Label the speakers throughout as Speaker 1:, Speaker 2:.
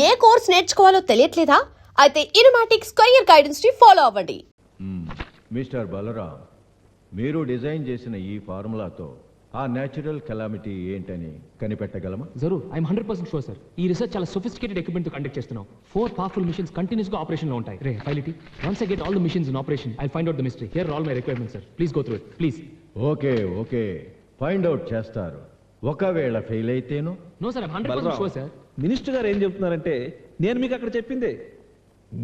Speaker 1: ఏ course నేర్చుకోవాలో తెలియట్లేదా? అయితే ఇనుమాటిక్స్ కెరియర్ గైడెన్స్ ని ఫాలో అవ్వండి.
Speaker 2: మిస్టర్ బలరాం, మీరు డిజైన్ చేసిన ఈ ఫార్ములాతో ఆ న్యాచురల్ కెలామిటీ ఏంటని కనిపెట్టగలమా?
Speaker 3: జరూర్, ఐఎమ్ 100% షూర్ సార్. ఈ రీసెర్చ్ చాలా సొఫిస్టికేటెడ్ ఎక్విప్మెంట్ తో కండక్ట్ చేస్తున్నాం. 4 పవర్ఫుల్ మిషన్స్ కంటిన్యూస్ గా ఆపరేషన్ లో ఉంటాయి. రే ఫైలిటీ, once I get all the machines in operation I find out the mystery. Here all my requirements sir. Please go through it please.
Speaker 2: Okay find out చేస్తారు. ఒకవేళ fail అయితేను?
Speaker 3: No sir, I'm 100% sure sir.
Speaker 4: Minister గారు ఏం చెప్తున్నారంటే నేను మీకు అక్కడ చెప్పిందే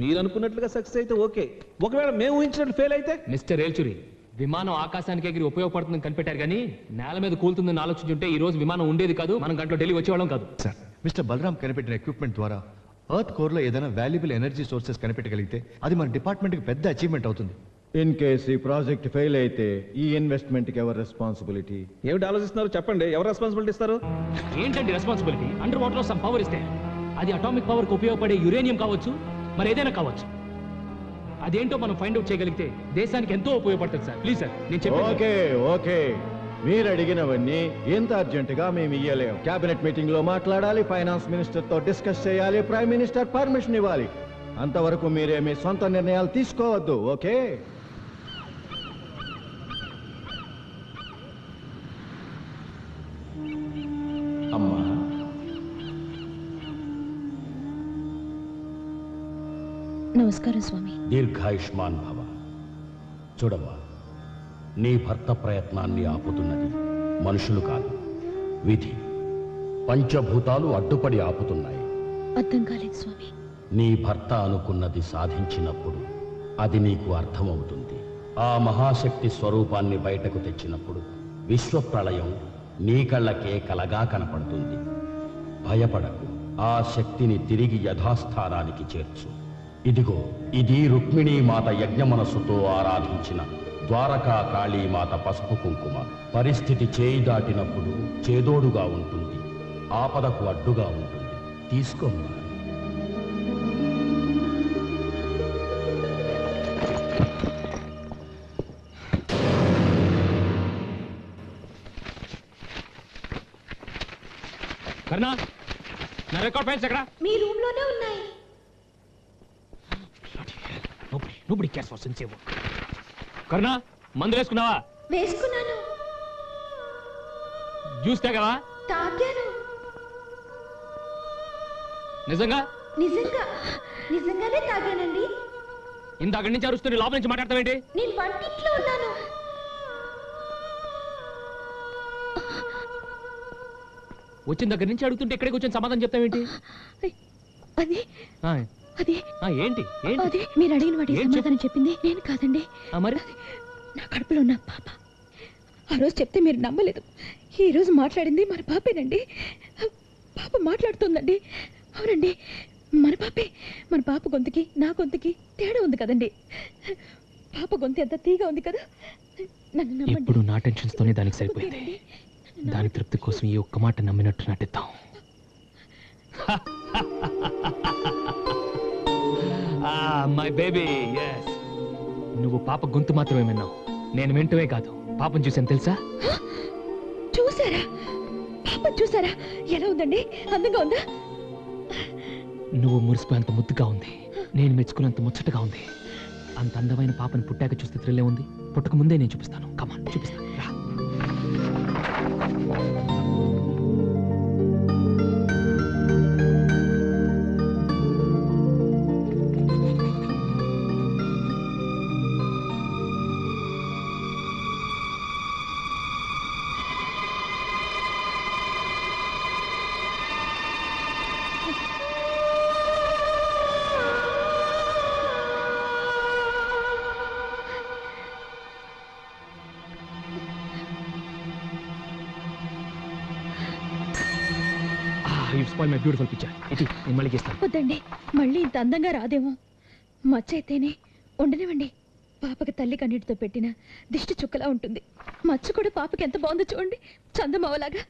Speaker 4: మీరు అనుకున్నట్లుగా సక్సెస్ అయితే ఓకే, ఒకవేళ మేము ఊహించినట్లు ఫెయిల్ అయితే?
Speaker 3: మిస్టర్ ఏల్చురి, విమానం ఆకాశానికి ఎగిరి ఉపయోగపడుతుందని కనిపెట్టారు కానీ నేల మీద కూలుతుందని ఆలోచించుంటే ఈ రోజు విమానం ఉండేది కాదు, మనం గంటలో ఢిల్లీ వచ్చేవాళ్ళం కాదు.
Speaker 5: సార్, మిస్టర్ బలరాం కనిపెట్టిన ఎక్విప్మెంట్ ద్వారా ఎర్త్ కోర్ లో ఏదైనా వాల్యుబుల్ ఎనర్జీ సోర్సెస్ కనిపెట్టగలిగితే అది మన డిపార్ట్మెంట్ కి పెద్ద అచీవ్మెంట్ అవుతుంది.
Speaker 2: ఇన్ కేస్ ఈ ప్రాజెక్ట్ ఫెయిల్ అయితే ఈ ఇన్వెస్ట్మెంట్ కి ఎవరు రెస్పాన్సిబిలిటీ?
Speaker 4: ఏమిటి ఆలోచిస్తున్నారు చెప్పండి, ఎవరు రెస్పాన్సిబిలిటీ ఇస్తారు?
Speaker 3: ఏంటంటే రెస్పాన్సిబిలిటీ? అండర్ వాటర్ లో సమ్ పవర్ ఇస్తే అది అటామిక్ పవర్ కు ఉపయోగపడే యురేనియం కావచ్చు, మరి ఏదైనా కావచ్చు. అదేంటో మనం ఫైండ్ అవుట్ చేయగలిగితే దేశానికి ఎంతో ఉపయోగపడుతుంది సార్. ప్లీజ్ సార్, నేను చెప్పేది.
Speaker 2: ఓకే మీరు అడిగినవన్నీ ఎంత అర్జెంటుగా మేము ఇయ్యలేము. కేబినెట్ మీటింగ్ లో మాట్లాడాలి, ఫైనాన్స్ మినిస్టర్ తో డిస్కస్ చేయాలి, ప్రైమ్ మినిస్టర్ పర్మిషన్ ఇవ్వాలి. అంతవరకు మీరే మీ సొంత నిర్ణయాలు తీసుకోవద్దు. ఓకే? అమ్మా,
Speaker 6: నమస్కారం స్వామి.
Speaker 7: దీర్ఘాయుష్మాన్ భవ. చూడమ్మా, నీ భర్త ప్రయత్నాన్ని ఆపుతున్నది మనుషులు కాదు, విధి. పంచభూతాలు అడ్డుపడి ఆపుతున్నాయి.
Speaker 6: అర్థం కాలేదు స్వామి.
Speaker 7: నీ భర్త అనుకున్నది సాధించినప్పుడు అది నీకు అర్థమవుతుంది. ఆ మహాశక్తి స్వరూపాన్ని బయటకు తెచ్చినప్పుడు విశ్వప్రళయం నీ కళ్ళకే కలగా కనపడుతుంది. భయపడకు, ఆ శక్తిని తిరిగి యథాస్థానానికి చేర్చు. ఇదిగో, ఇది రుక్మిణీ మాత యజ్ఞమనస్సుతో ఆరాధించిన ద్వారకా కాళీమాత పసుపు కుంకుమ. పరిస్థితి చేయి దాటినప్పుడు చేదోడుగా ఉంటుంది, ఆపదకు అడ్డుగా ఉంటుంది. తీసుకోమ్మా.
Speaker 3: కర్ణ, నా రికార్డ్ ఫైల్స్ ఎక్కడ?
Speaker 6: మీ రూమ్ లోనే ఉన్నాయి.
Speaker 3: Nobody cares for sincere work. కర్ణ, మందులు వేసుకున్నావా?
Speaker 6: వేసుకున్నాను.
Speaker 3: జ్యూస్ తాగావా?
Speaker 6: తాగాను.
Speaker 3: నిజంగా?
Speaker 6: నిజంగానే తాగానండి.
Speaker 3: ఇందాక నుంచి అరుస్తున్న లోపల నుంచి మాట్లాడతావేంటి?
Speaker 6: నేను వంటింట్లో ఉన్నాను.
Speaker 3: వచ్చిన దగ్గర నుంచి అడుగుతుంటే ఇక్కడికి వచ్చి సమాధానం చెప్తావేంటి?
Speaker 6: అది అది
Speaker 3: ఏంటి
Speaker 6: అది మీరు అడిగిన వాటి సమాధానం చెప్పింది నేను కాదండి.
Speaker 3: మరి
Speaker 6: నా కడుపులో ఉన్న పాప. ఆ రోజు చెప్తే మీరు నమ్మలేదు. ఈ రోజు మాట్లాడింది మన పాపేనండి. పాప మాట్లాడుతుందండి. అవునండి, మన పాపే. మన పాప గొంతుకి నా గొంతుకి తేడా ఉంది కదండి. పాప గొంతు ఎంత తీగా ఉంది కదా. నన్ను నమ్మండి.
Speaker 3: ఇప్పుడు నా టెన్షన్స్ తోనే దానికి సరిపోయింది. దాని తృప్తి కోసం ఈ ఒక్క మాట నమ్మినట్టు నటిద్దాం. My baby, yes. నువ్వు పాప గొంతు మాత్రమే విన్నావు, నేను వింటమే కాదు పాపం చూసాను తెలుసా?
Speaker 6: చూసారా? పాప చూసారా? ఎలా ఉందండి? అందంగా ఉందా?
Speaker 3: నువ్వు మురిసిపోయేంత ముద్దుగా ఉంది, నేను మెచ్చుకున్నంత ముచ్చటగా ఉంది. అంత అందమైన పాపను పుట్టాక చూస్తే థ్రిల్లే ఉంది. పుట్టక ముందే నేను చూపిస్తాను. కమాన్, చూపిస్తాను. రా. You spoil my beautiful picture. నేను మళ్ళీ చేస్తాను.
Speaker 6: వద్దండి, మళ్ళీ ఇంత అందంగా రాదేమో. మచ్చ అయితేనే ఉండనివ్వండి. పాపకి తల్లి కన్నీటితో పెట్టిన దిష్టి చుక్కలా ఉంటుంది. మచ్చ కూడా పాపకి ఎంత బాగుందో చూడండి, చందమావలాగా.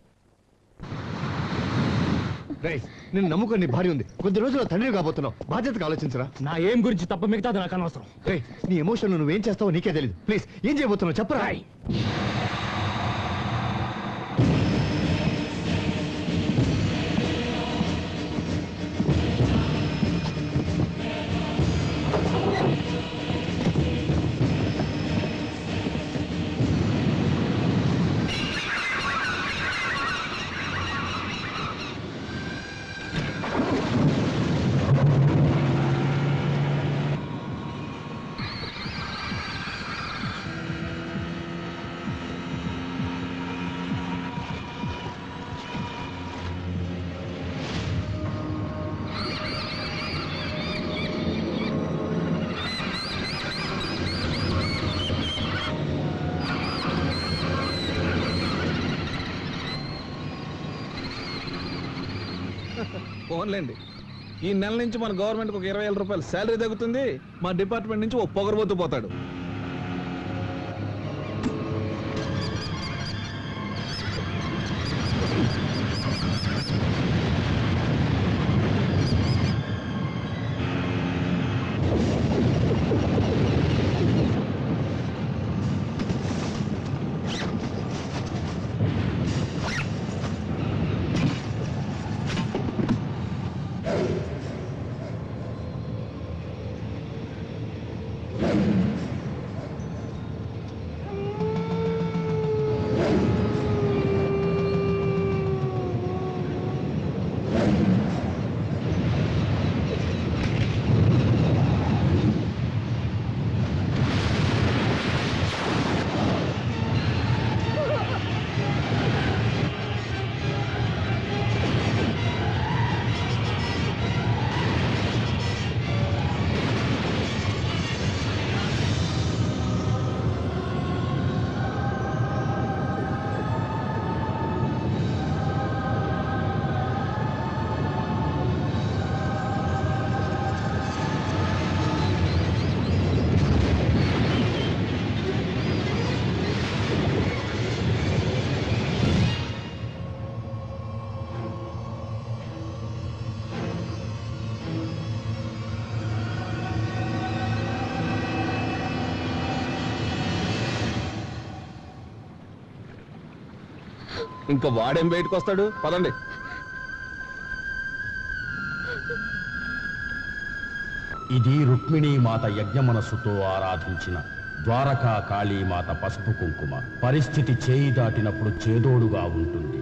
Speaker 5: నేను నమ్ముకొని నీ భార్య ఉంది. కొద్ది రోజుల్లో తండ్రి కాబోతున్నావు. బాధ్యతగా ఆలోచించరా.
Speaker 3: నా ఏం గురించి తప్ప మిగతాది నాకు అనవసరం.
Speaker 5: నీ ఎమోషన్ నువ్వేం చేస్తావో నీకే తెలియదు. ప్లీజ్, ఏం చేయబోతున్నావు చెప్పరా.
Speaker 4: ఫోన్లేండి. ఈ నెల నుంచి మన గవర్నమెంట్కి ఒక 20,000 రూపాయలు శాలరీ తగ్గుతుంది. మా డిపార్ట్మెంట్ నుంచి ఓ పొగరబోతూ పోతాడు. ఇంకా వాడేం బయటకు వస్తాడు? పదండి.
Speaker 7: ఇది రుక్మిణీమాత యజ్ఞ మనస్సుతో ఆరాధించిన ద్వారకా కాళీమాత పసుపు కుంకుమ. పరిస్థితి చేయి దాటినప్పుడు చేదోడుగా ఉంటుంది.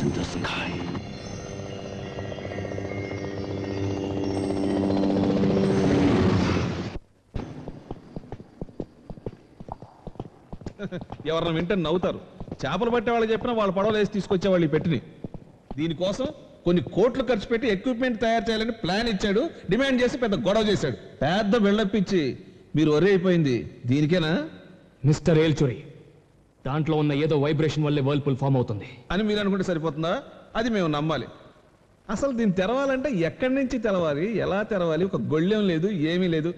Speaker 8: In the sky.
Speaker 4: ఎవరన్నా వింటే నవ్వుతారు. చేపలు పట్టే వాళ్ళు చెప్పినా వాళ్ళు పడవలు వేసి తీసుకొచ్చేవాళ్ళు ఈ పెట్టిని. దీనికోసం కొన్ని కోట్లు ఖర్చు పెట్టి ఎక్విప్మెంట్ తయారు చేయాలని ప్లాన్ ఇచ్చాడు. డిమాండ్ చేసి పెద్ద గొడవ చేశాడు. పెద్ద బిల్డప్ ఇచ్చి మీరు ఒరే అయిపోయింది దీనికేనా?
Speaker 3: మిస్టర్ ఏల్చురి, దాంట్లో ఉన్న ఏదో వైబ్రేషన్ వల్లే వర్ల్పూల్ ఫామ్ అవుతుంది
Speaker 4: అని మీరు అనుకుంటే సరిపోతుందా? అది మేము నమ్మాలి. అసలు దీన్ని తెరవాలంటే ఎక్కడి నుంచి తెరవాలి, ఎలా తెరవాలి? ఒక గొళ్ళెం లేదు, ఏమీ లేదు.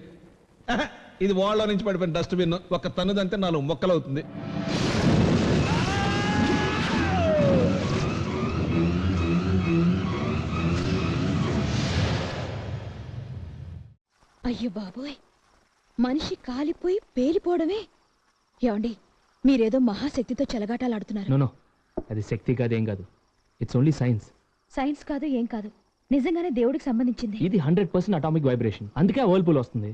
Speaker 4: ఇది వాళ్ళ నుంచి పడిపోయిన డస్ట్బిన్. ఒక తన్నుదంతే 4 మొక్కలు అవుతుంది.
Speaker 6: అయ్యో బాబోయ్, మనిషి కాలిపోయి పేలిపోవడమే. ఏమండి, మీరేదో మహాశక్తితో చెలగాటాలాడుతున్నారు.
Speaker 3: నో, అది శక్తి కాదేం కాదు. It's only science.
Speaker 6: సైన్స్ కాదు, ఏం కాదు, నిజంగానే దేవుడికి సంబంధించింది.
Speaker 3: ఇది 100% అటామిక్ వైబ్రేషన్. అందుకే ఆ వర్ల్పూల్ వస్తుంది.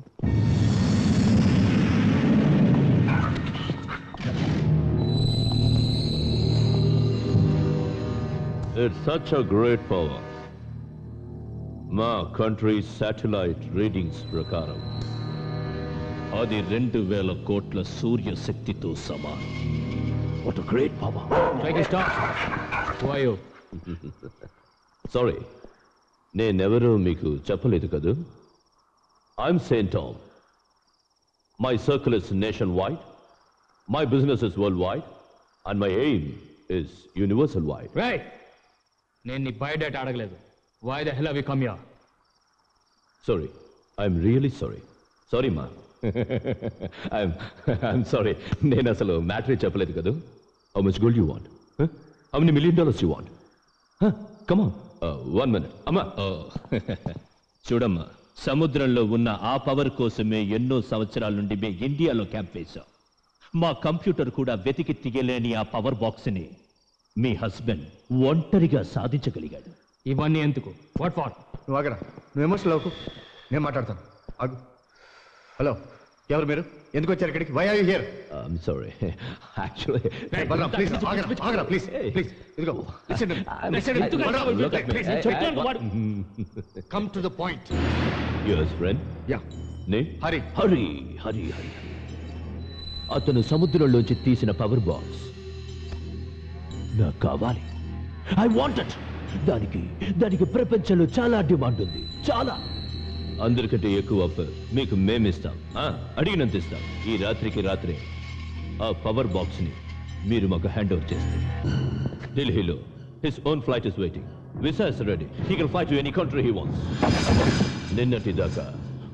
Speaker 8: It's such a great power. మా కంట్రీ శాటిలైట్ రీడింగ్స్ ప్రకారం అది 2,000 కోట్ల సూర్య శక్తితో సమానం. What a great power. Sorry, నేనెవరో మీకు చెప్పలేదు కదూ. I'm Saint Tom. My circle is nation wide, my business is world wide, and my aim is universal wide.
Speaker 3: Right. నేను నీ బయోడేటా అడగలేదు. Why the hell have you come here?
Speaker 8: Sorry, I'm really sorry. Sorry, ma. I'm sorry, నేను అసలు మ్యాటరే చెప్పలేదు కదా. How much gold you want? How many $1 million you want? Come on, 1 minute. అమ్మా, చూడమ్మా, సముద్రంలో ఉన్న ఆ పవర్ కోసమే ఎన్నో సంవత్సరాల నుండి మేము ఇండియాలో క్యాంప్ వేశాం. మా కంప్యూటర్ కూడా వెతికి తీయలేని ఆ పవర్ బాక్స్ని మీ హస్బెండ్ ఒంటరిగా సాధించగలిగాడు.
Speaker 3: ఇవన్నీ ఎందుకు? What for?
Speaker 5: నువ్వు ఆగరా, నువ్వు ఎమోషనల్ అవ్వకు, నేను మాట్లాడతాను. ఆగు. హలో, ఎవరు మీరు? ఎందుకు వచ్చారు ఇక్కడికి? Why are you here?
Speaker 8: I'm sorry, actually
Speaker 5: Balaram, please ఆగరా, ప్లీజ్ ప్లీజ్. ఇదిగో, listen to me. Balaram, come to the point.
Speaker 8: Your friend?
Speaker 5: Yeah,
Speaker 8: నే
Speaker 5: హరి.
Speaker 8: హరి హరి హరి అతను సముద్రంలోంచి తీసిన పవర్ బాక్స్ నాకు కావాలి. I want it. దానికి ప్రపంచంలో చాలా డిమాండ్ ఉంది, చాలా. అందరికంటే ఎక్కువ ఆఫర్ మీకు మేమిస్తాం. అడిగినంత ఇస్తాం. ఈ రాత్రికి రాత్రే ఆ పవర్ బాక్స్ ని మీరు మాకు హ్యాండ్ ఓవర్ చేస్తే ఢిల్లీలో his own flight is waiting. Visa is ready. He can fly to any country he wants. నిన్నటి దాకా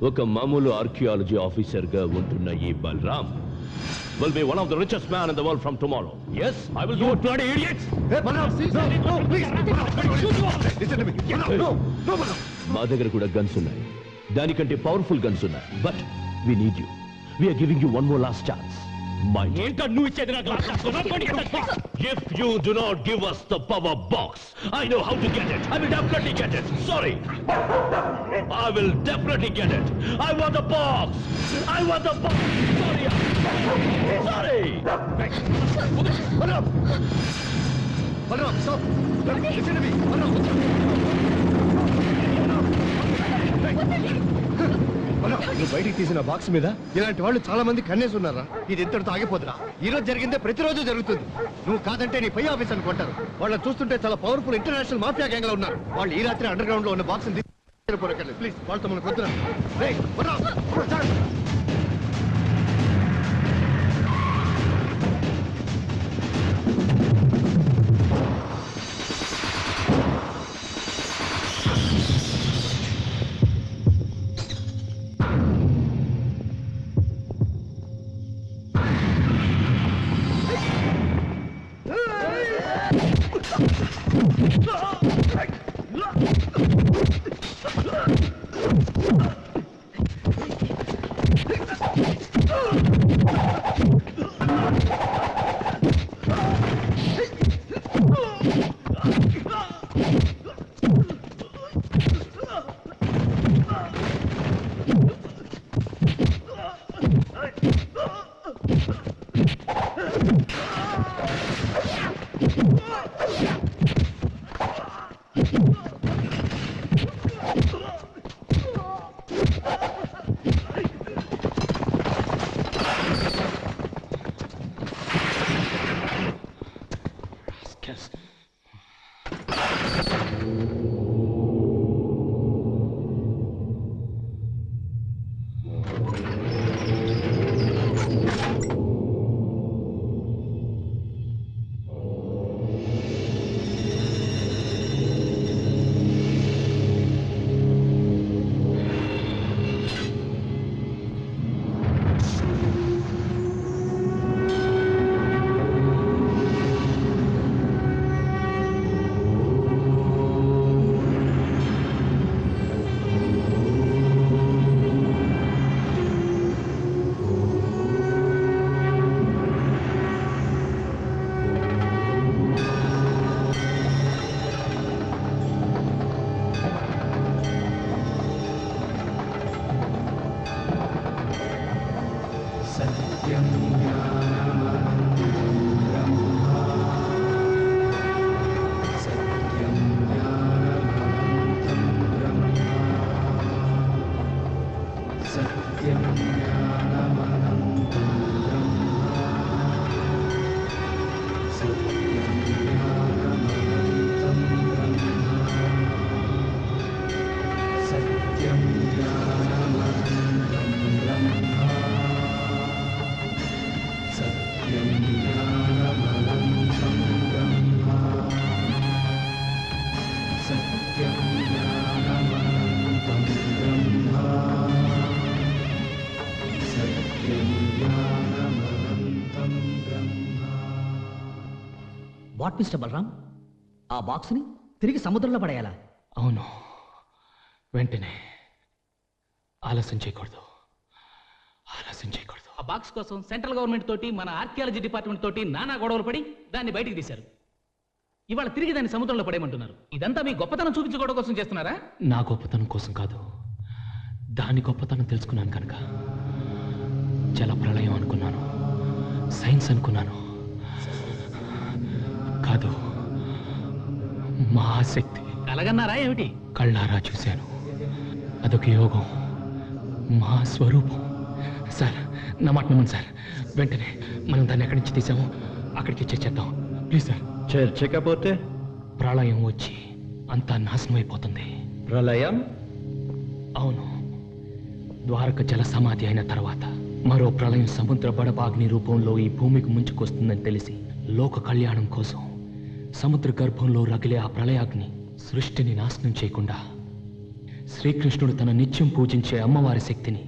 Speaker 8: ఒక మామూలు ఆర్కియాలజీ ఆఫీసర్ గా ఉంటున్న ఈ Balaram will be one of the richest man in the world from tomorrow. Yes, I will do it. Bloody idiots!
Speaker 5: Hey, Balaram, no, please. Listen to me. No, Balaram.
Speaker 8: మా దగ్గర కూడా గన్స్ ఉన్నాయి, దానికంటే powerful guns ఉన్నాయి. But we need you. We are giving you one more last chance. Mind.
Speaker 3: ఏంటో నువ్వు ఇచ్చేది నాకు last chance.
Speaker 8: If you do not give us the power box, I know how to get it. I will definitely get it. Sorry. I will definitely get it. I want the box. I want the box. Sorry. Sorry.
Speaker 5: Balaram. Balaram, stop. Listen to me. Balaram. నువ్వు బయటికి తీసిన box మీద ఇలాంటి వాళ్ళు చాలా మంది కన్నేసి ఉన్నారా? ఇది ఇంతటితో ఆగిపోదురా? ఈ రోజు జరిగిందే ప్రతిరోజు జరుగుతుంది. నువ్వు కాదంటే నీ పై ఆఫీస్ అనుకుంటారు. వాళ్ళని చూస్తుంటే చాలా పవర్ఫుల్ ఇంటర్నేషనల్ మాఫియా గ్యాంగ్ లో ఉన్నారు. వాళ్ళు ఈ రాత్రి అండర్ గ్రౌండ్ లో ఉన్న బాక్స్ ప్లీజ్, వాళ్ళతో మనకు వద్దురా.
Speaker 9: వాట్ మిస్టర్ బలరాం, ఆ బాక్స్ని తిరిగి సముద్రంలో పడేయాలా?
Speaker 3: అవును, వెంటనే. ఆలస్యం చేయకూడదు.
Speaker 9: ఆ బాక్స్ కోసం సెంట్రల్ గవర్నమెంట్ తోటి మన ఆర్కియాలజీ డిపార్ట్మెంట్ తోటి నానా గొడవలు పడి దాన్ని బయటికి తీశారు. ఇవాళ తిరిగి దాన్ని సముద్రంలో పడేయమంటున్నారు. ఇదంతా మీ గొప్పతనం చూపించుకోవడం కోసం చేస్తున్నారా?
Speaker 3: నా గొప్పతనం కోసం కాదు, దాని గొప్పతనం తెలుసుకున్నాను కనుక. జల ప్రళయం అనుకున్నాను, సైన్స్ అనుకున్నాను. కాదు, మహాశక్తి.
Speaker 9: కలగన్నారా ఏమిటి?
Speaker 3: కళ్ళారా చూశాను. అదొక యోగం, మహాస్వరూపం. సార్, నా మాట నమ్మండి సార్. వెంటనే మనం దాన్ని ఎక్కడి నుంచి తీసామో అక్కడికి చేర్చేద్దాం. Please sir.
Speaker 2: చేర్చకపోతే
Speaker 3: ప్రళయం వచ్చి అంతా నాశనం అయిపోతుంది.
Speaker 2: ప్రళయం?
Speaker 3: అవును, ద్వారక జల సమాధి అయిన తర్వాత మరో ప్రళయం సముద్ర బడబాగ్ని రూపంలో ఈ భూమికి ముంచుకొస్తుందని తెలిసి లోక కళ్యాణం కోసం సముద్ర గర్భంలో రగిలే ఆ ప్రళయాగ్ని సృష్టిని నాశనం చేయకుండా శ్రీకృష్ణుడు తన నిత్యం పూజించే అమ్మవారి శక్తిని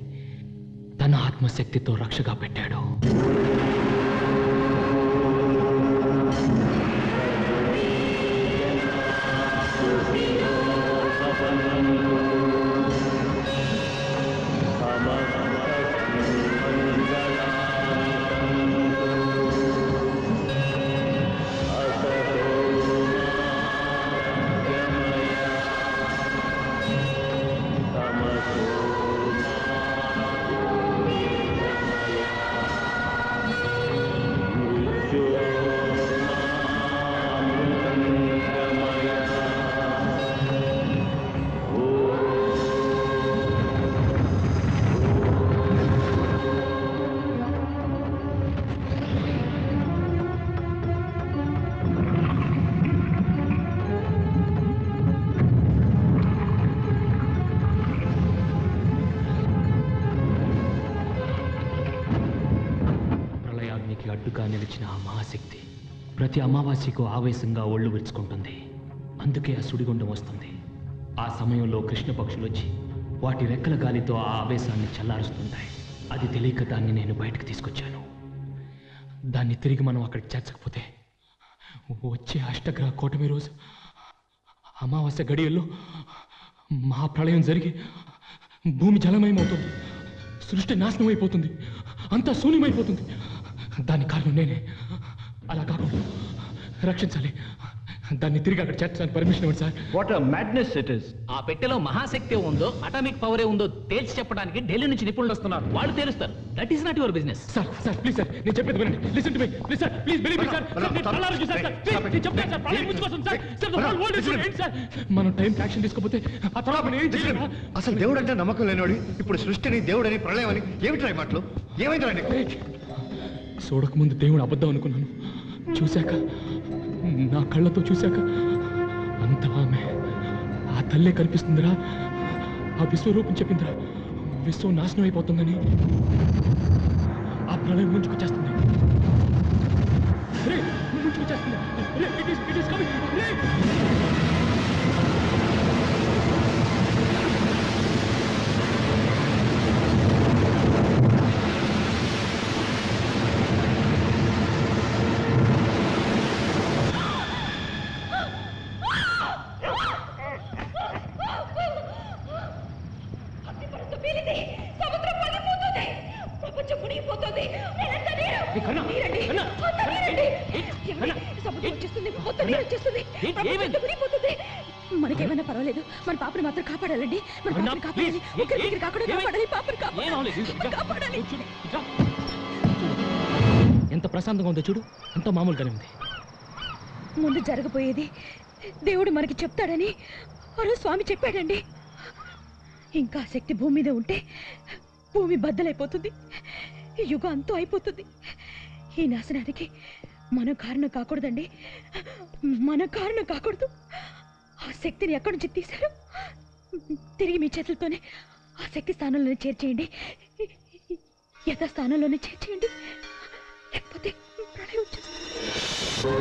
Speaker 3: తన ఆత్మశక్తితో రక్షగా పెట్టాడు. అడ్డుగా నిలిచిన ఆ మహాశక్తి ప్రతి అమావాస్యకు ఆవేశంగా ఒళ్ళు విరుచుకుంటుంది. అందుకే ఆ సుడిగుండం వస్తుంది. ఆ సమయంలో కృష్ణ పక్షులు వచ్చి వాటి రెక్కల గాలితో ఆ ఆవేశాన్ని చల్లారుస్తుంటాయి. అది తెలియక దాన్ని నేను బయటకు తీసుకొచ్చాను. దాన్ని తిరిగి మనం అక్కడికి చేర్చకపోతే వచ్చే అష్టగ్రహ కూటమి రోజు అమావాస్య గడియల్లో మహాప్రళయం జరిగి భూమి జలమయమవుతుంది, సృష్టి నాశనం అయిపోతుంది, అంతా శూన్యమైపోతుంది. దాని కారణం నేనే. అలా కాకుండా రక్షించాలి. దాన్ని తిరిగి అక్కడ చేర్చడానికి పర్మిషన్ ఇవ్వండి sir.
Speaker 2: What a madness it is.
Speaker 9: ఆ పెట్టెలో మహాశక్తి ఉందో అటామిక్ పవరే ఉందో తేల్చి చెప్పడానికి ఢిల్లీ నుంచి నిపుణులు వస్తున్నారు. వాళ్ళు తేలుస్తారు. That is not your business.
Speaker 3: Sir sir please sir, నేను చెప్పేది వినండి. Listen to me please sir, please believe me sir. నేను చెప్తాను సార్, ప్రళయం ముంచుకొస్తుంది sir. Sir the whole world is ఏంటి సార్? మనం టైం యాక్షన్ తీసుకోకపోతే ఆ తర్వాత మనం ఏం చేయలేం.
Speaker 5: అసలు దేవుడు అంటే నమ్మకం లేనివాడు ఇప్పుడు సృష్టిని దేవుడని ప్రళయం అని ఏమిటి మాటలు? ఏమైందిరా నీకు?
Speaker 3: చూడకముందు దేవుడు అబద్ధం అనుకున్నాను. చూశాక, నా కళ్ళతో చూశాక అంత ఆమె ఆ తల్లే కనిపిస్తుందిరా. ఆ విశ్వరూపం చెప్పిందిరా, విశ్వం నాశనం అయిపోతుందని. ఆ ప్రళయం ముంచుకొచ్చేస్తుంది. ముంచుకొచ్చేస్తుంది. It is coming.
Speaker 6: మనకేమైనా పర్వాలేదు, మన పాపని మాత్రం కాపాడాలండి. మన పాపని కాపాడాలి. ఒకరి దగ్గర కాకుండా కాపాడాలి. పాపని కాపాడాలి.
Speaker 3: ఎంత ప్రశాంతంగా ఉందో చూడు, ఎంత మామూలుగానే ఉంది.
Speaker 6: ముందు జరగబోయేది దేవుడు మనకి చెప్తాడని ఆ రోజు స్వామి చెప్పాడండి. ఇంకా శక్తి భూమి మీద ఉంటే భూమి బద్దలైపోతుంది, యుగం అంతా అయిపోతుంది. ఈ నాశనానికి మన కారణం కాకూడదండి, మన కారణం కాకూడదు. ఆ శక్తిని ఎక్కడి నుంచి తీశారు? తిరిగి మీ చేతులతోనే ఆ శక్తి స్థానంలోనే చేర్చేయండి, యథాస్థానంలోనే చేర్చేయండి. లేకపోతే ప్రళయం వచ్చేస్తుంది.